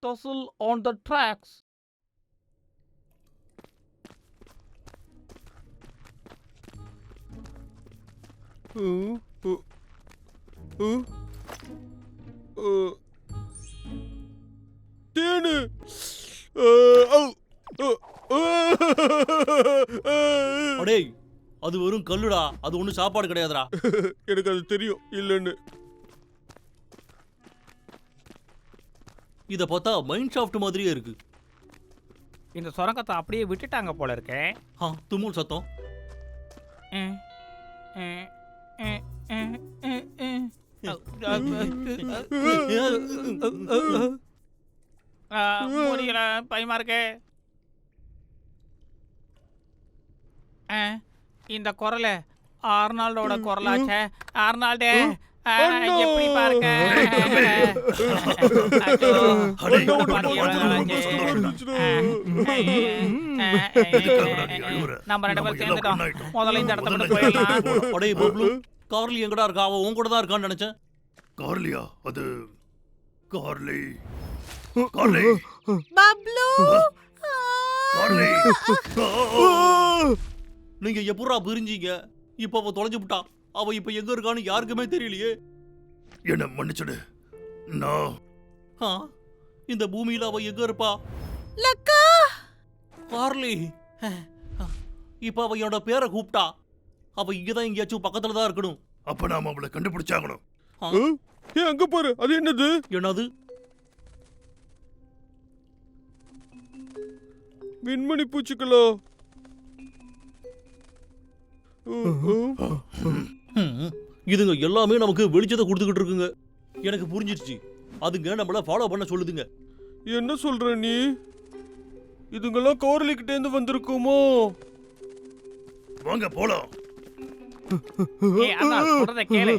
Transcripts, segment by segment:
tussle on the tracks. தேனு அடேய், அது வெறும் கல்லுடா, அது ஒன்றும் சாப்பாடு கிடையாதுடா. எனக்கு அது தெரியும் இல்லைன்னு. இதை பார்த்தா மைண்ட் ஷாஃப்ட் மாதிரியே இருக்கு. இந்த சுரங்கத்தை அப்படியே விட்டுட்டாங்க போல இருக்கே. தும்முல் சத்தம். முடியல, பயமா இருக்கு. இந்த குரல் ஆர்னால்டோட குரலாச்சே. ஆர்னால்டே எப்படி பாருங்க. நம்ம 2 பேரும் சேர்ந்துட்டோம். முதல்ல இந்த இடத்த விட்டு போயிடலாம். அடே பப்ளு, கார்லி எங்கடா இருக்கா? அவன் உன் கூட தான் இருக்கான்னு நினைச்சேன். கார்லியா? அது கார்லி. Garlic Bablu, garlic. நீங்க எப்படா பிரிஞ்சீங்க? இப்ப அவ தொலைஞ்சு விட்டா. அவ இப்ப எங்க இருக்கான்னு யாருக்குமே தெரியலையே. என்ன மன்னிச்சுடு. நான் இந்த பூமியில அவ எங்க இருப்பா? லக்கா. கார்லி, இப்ப அவ என்னோட பேரை கூப்பிட்டா. அவ இங்கதான் எங்கேயாச்சும் பக்கத்துல தான் இருக்கணும். அப்ப நாம அவளை கண்டுபிடிச்சாகணும். அங்க பாரு, அது என்னது? என்னது? விண்மணி பூச்சிகளா? இதுங்க எல்லாமே நமக்கு வெளிச்சத்தை கொடுத்துக்கிட்டு இருக்குங்க. எனக்கு புரிஞ்சிருச்சு. அதுங்க நம்மள ஃபாலோ பண்ண சொல்லுதுங்க. என்ன சொல்ற நீ? இதுங்கெல்லாம் கார்லி கிட்ட இருந்து வந்திருக்குமோ? வாங்க போலாம். சொல்றத கேளு.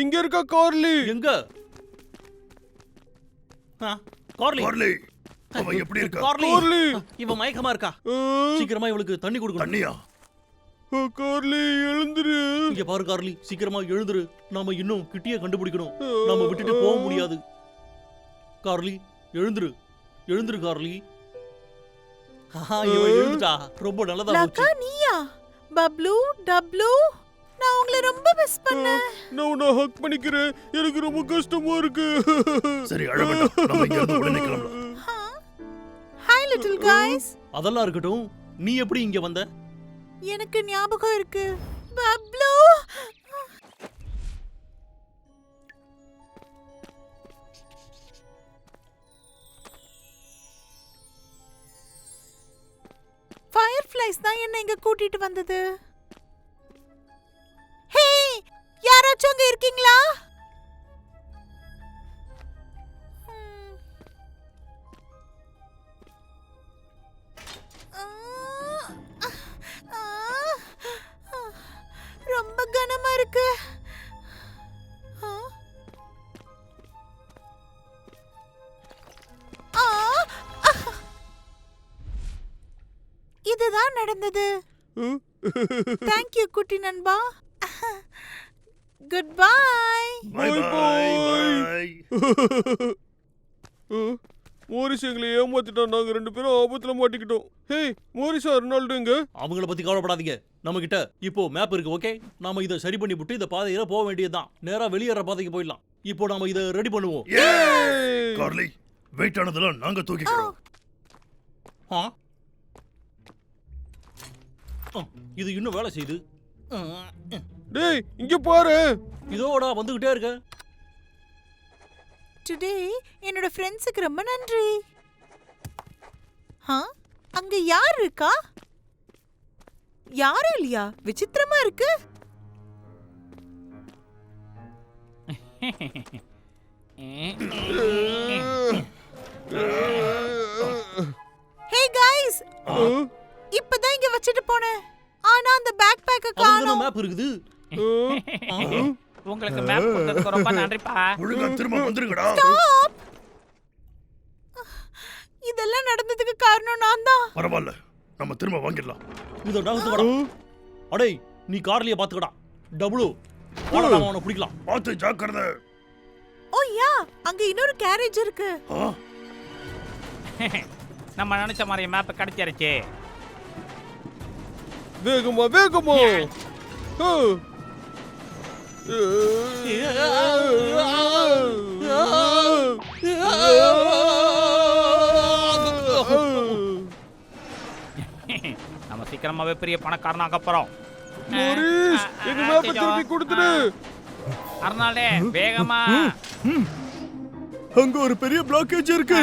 இங்க இருக்கா கார்லி? எங்க? கார்லி, கார்லி, அவ எப்படி இருக்கா? கார்லி, இவ மயக்கமா இருக்கா. சீக்கிரமா இவளுக்கு தண்ணி கொடுக்கணும். தண்ணியா? கார்லி எழுந்துரு. இங்க பாரு கார்லி, சீக்கிரமா எழுந்துரு. நாம இன்னும் கிட்டிய கண்டுபிடிக்கணும். நாம விட்டுட்டு போக முடியாது. கார்லி, எழுந்துரு. எழுந்துரு கார்லி. இவ எழுந்துட்டா. ரொம்ப நல்லதா போச்சு. லக்கா, நீயா? பப்ளு, டப்ளு, நான் உங்களை ரொம்ப மிஸ் பண்ணேன். நான் உன்னை ஹக் பண்ணிக்கிறேன். எனக்கு ரொம்ப கஷ்டமா இருக்கு. சரி, அழ வேண்டாம். நம்ம இங்க இருந்து உடனே கிளம்பலாம். Hi little guys. அதெல்லாம் இருக்கட்டும். நீ எப்படி இங்க வந்த? எனக்கு ஞாபகம் இருக்கு. பப்ளு, ஃபயர்ஃப்ளைஸ் தான் என்ன இங்க கூட்டிட்டு வந்தது. ஹே, யாராச்சும் அங்க இருக்கீங்களா? ரொம்ப கனமா இருக்கு. இதுதான் நடந்தது. தேங்க் யூ குட்டி நண்பா. Good bye. Bye bye. Morris எங்களை ஏமாத்திட்டான். நாங்க 2 பேரும் ஆபத்துல மாட்டிக்கிட்டோம். ஹே, மோரிஸ் அர்னால்டு எங்க? அவங்கள பத்தி கவலைப்படாதீங்க. நம்ம கிட்ட இப்போ மேப் இருக்கு. ஓகே, நாம இதை சரி பண்ணி விட்டு இந்த பாதையில போக வேண்டியதுதான். நேரா வெளியேற பாதைக்கு போயிடலாம். இப்போ நாம இதை ரெடி பண்ணுவோம். கார்லி, வெயிட் ஆனதெல்லாம் நாங்க தூக்கிக்கிறோம். இது இன்னும் வேலை செய்யுது. டேய், இங்க பாரு. இதோட வந்துகிட்டே இருக்க. டுடே என்னோட ஃப்ரெண்ட்ஸுக்கு ரொம்ப நன்றி. அங்க யார் இருக்கா? யாரும் இல்லையா? விசித்திரமா இருக்கு. ஹே गाइस, இப்பதான் இங்க வச்சிட்டு போனேன். ஆனா அந்த பேக் பேக்க காணோம். மேப் இருக்குது. உங்களுக்கு மேப் கொடுத்ததுக்கு ரொம்ப நன்றிப்பா. ஒழுங்கா திரும்ப வந்துருங்கடா. ஸ்டாப். இதெல்லாம் நடந்ததுக்கு காரணம் நான் தான். பரவாயில்ல, நம்ம திரும்ப வாங்கிடலாம். இத நகர்த்து வாடா. அடே நீ கார்லயே பாத்துக்கடா. டபுளு வாடா, நாம அவனை பிடிக்கலாம். பார்த்து ஜாக்கிரதை. ஓ யா, அங்க இன்னொரு கேரேஜ் இருக்கு. ஆ, நம்ம நினைச்ச மாதிரி மேப் கிடைச்சிருச்சு. வேகமா வேகமா. நம்ம சீக்கிரமாவே பெரிய பணக்காரனாக போறோம். மோரிஸ், எங்க மேப்பை திருப்பி கொடுத்துடு. அர்னால்டே வேகமா. அங்க ஒரு பெரிய பிளாக்கேஜ் இருக்கு.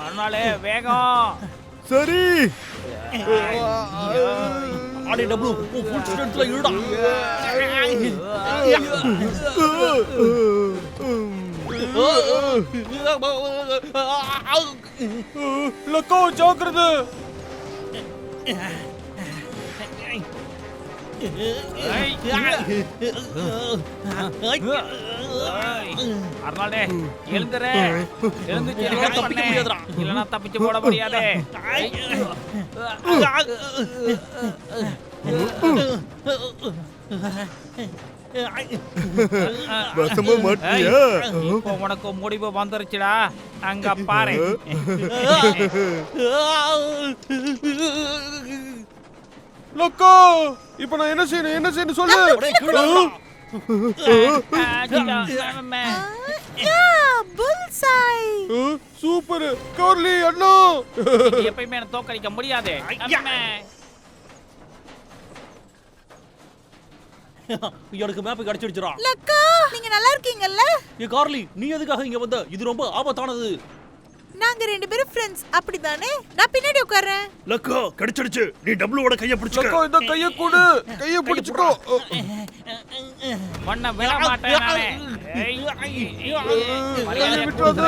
அர்னால்டே வேகம். சரி. அடே டபுளு ஃபுல் ஸ்ட்ரென்த்ல இழுடா. லக்கோ ஜாக்கிரதை. அர்னால்டே எழுந்துரு. எழுந்துச்சு தப்பிக்க முடியாதுடா. இல்லனா தப்பிச்சு போட முடியாது. வசமா மாட்டியா? இப்போ உனக்கு முடிவு வந்துருச்சுடா. அங்க பாரு. லக்கோ, இப்போ நான் என்ன செய்யணும் சொல்லு. யா, புல்சை. சூப்பர் கார்லி அண்ணா. எப்பயுமே என்ன தோக்கடிக்க முடியாது. எனக்கு மேப் கிடைச்சிடுச்சுடா. லக்கா, நீங்க நல்லா இருக்கீங்கல்ல? ஏ கார்லி, நீ எதுக்காக இங்க வந்த? இது ரொம்ப ஆபத்தானது. நாங்க ரெண்டு பேரும் ஃப்ரெண்ட்ஸ், அப்படிதானே? நான் பின்னாடி உட்கார்றேன். லக்கோ கிடைச்சிடுச்சு. நீ டபுளோட கைய லக்கோ பிடிச்சுக்க. இந்த கைய கொடு. கைய பிடிச்சுக்கோ. ஒண்ண விட மாட்டேன் நானே. கைய விட்டுறாத.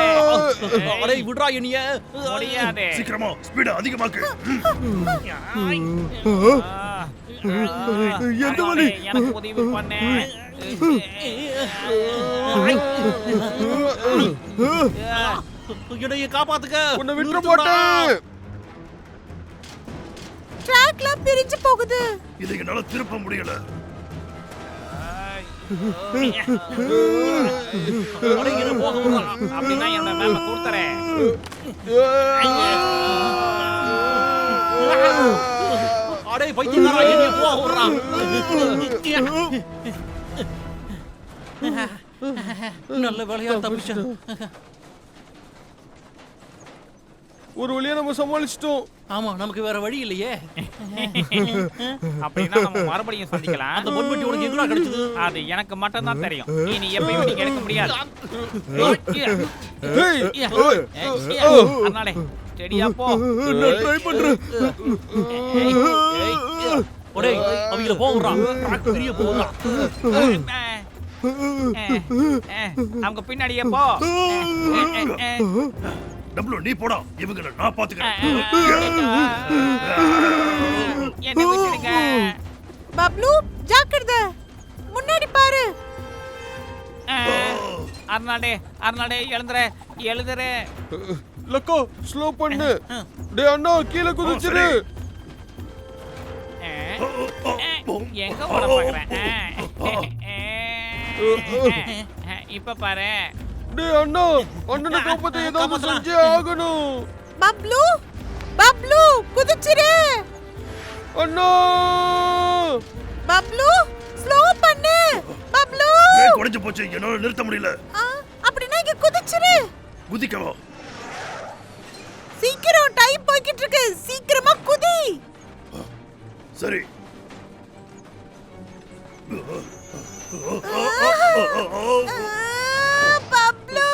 அடே விடுறா என்னைய. முடியாது. சீக்கிரமா ஸ்பீட அதிகமாக்கு. எந்த வழி? எனக்கு உதவி பண்ணு. என்னைய காப்பாத்துக்க. உன்னை விட்டுற மாட்டேன். ட்ராக்ல பிரிஞ்சு போகுது. இதை என்னால திருப்ப முடியல. அடே என்ன போக விடுறா. அப்படின்னா என்ன மேல கொடுத்துறேன். அடே பைத்தியக்காரா, என்னைய போக விடுறா. நல்ல வேலையா தப்பிச்சேன். ஒரு வழியா நம்ம சமாளிச்சிட்டோம். ஆமா, நமக்கு வேற வழி இல்லையே. அப்படின்னா நம்ம மறுபடியும் சந்திக்கலாம். அந்த பொன்வெட்டி உனக்கு எங்கடா கிடைச்சது? அது எனக்கு மட்டும் தான் தெரியும். நீ எப்பயும் நீங்க எடுக்க முடியாது. அதனாலே ஸ்டெடியா போ. நான் ட்ரை பண்றேன். ஒடே அவங்கள போக விடுறா. ட்ராக் பெரிய போகுறா. அவங்க பின்னாடியே போ. டபுள் நீ போடா. இவங்கள நான் பாத்துக்கிறேன். என்ன விட்டுடுங்க. பப்ளு, ஜாக்கிரதை. முன்னாடி பாரு. அர்னால்டே எழுதுற. லக்கோ ஸ்லோ பண்ணு. டேய் அண்ணா கீழ குதிச்சிரு. எங்க ஓட பாக்குறேன். இப்ப பாரு. டேய் அண்ணா, அண்ணனை காப்பாத்த ஏதாவது செஞ்சே ஆகணும். பப்ளு குதிச்சிரு. அண்ணா பப்ளு ஸ்லோ பண்ணு. பப்ளு பிரேக் உடைஞ்சு போச்சு. என்னால நிறுத்த முடியல. அப்படினா இங்க குதிச்சிரு. குதிக்கவா? சீக்கிரம், டைம் போயிட்டு இருக்கு. சீக்கிரமா குதி. சரி. பப்ளு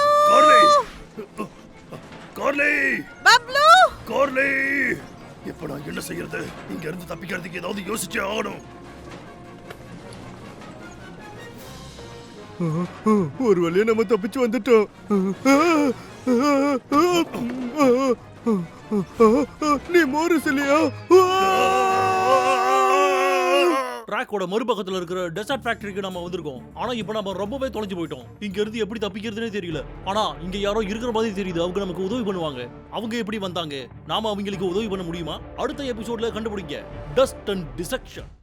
பப்ளு கார்லி, இப்ப நான் என்ன செய்யறது? இங்க இருந்து தப்பிக்கிறதுக்கு ஏதாவது யோசிச்சே ஆகணும். ஒரு வழியா நம்ம தப்பிச்சு வந்துட்டோம். நீ மோரிஸ் இல்லையா? ட்ராக்கோட மறுபக்கத்துல இருக்கிற டெசர்ட் ஃபேக்டரிக்கு நம்ம வந்திருக்கோம். ஆனா இப்போ நம்ம ரொம்பவே தொலைஞ்சு போயிட்டோம். இங்க இருந்து எப்படி தப்பிக்கிறதுனே தெரியல. ஆனா இங்க யாரோ இருக்கிற மாதிரி தெரியுது. அவங்க நமக்கு உதவி பண்ணுவாங்க. அவங்க எப்படி வந்தாங்க? நாம அவங்களுக்கு உதவி பண்ண முடியுமா? அடுத்த எபிசோட்ல கண்டுபிடிங்க. Dust and dissection.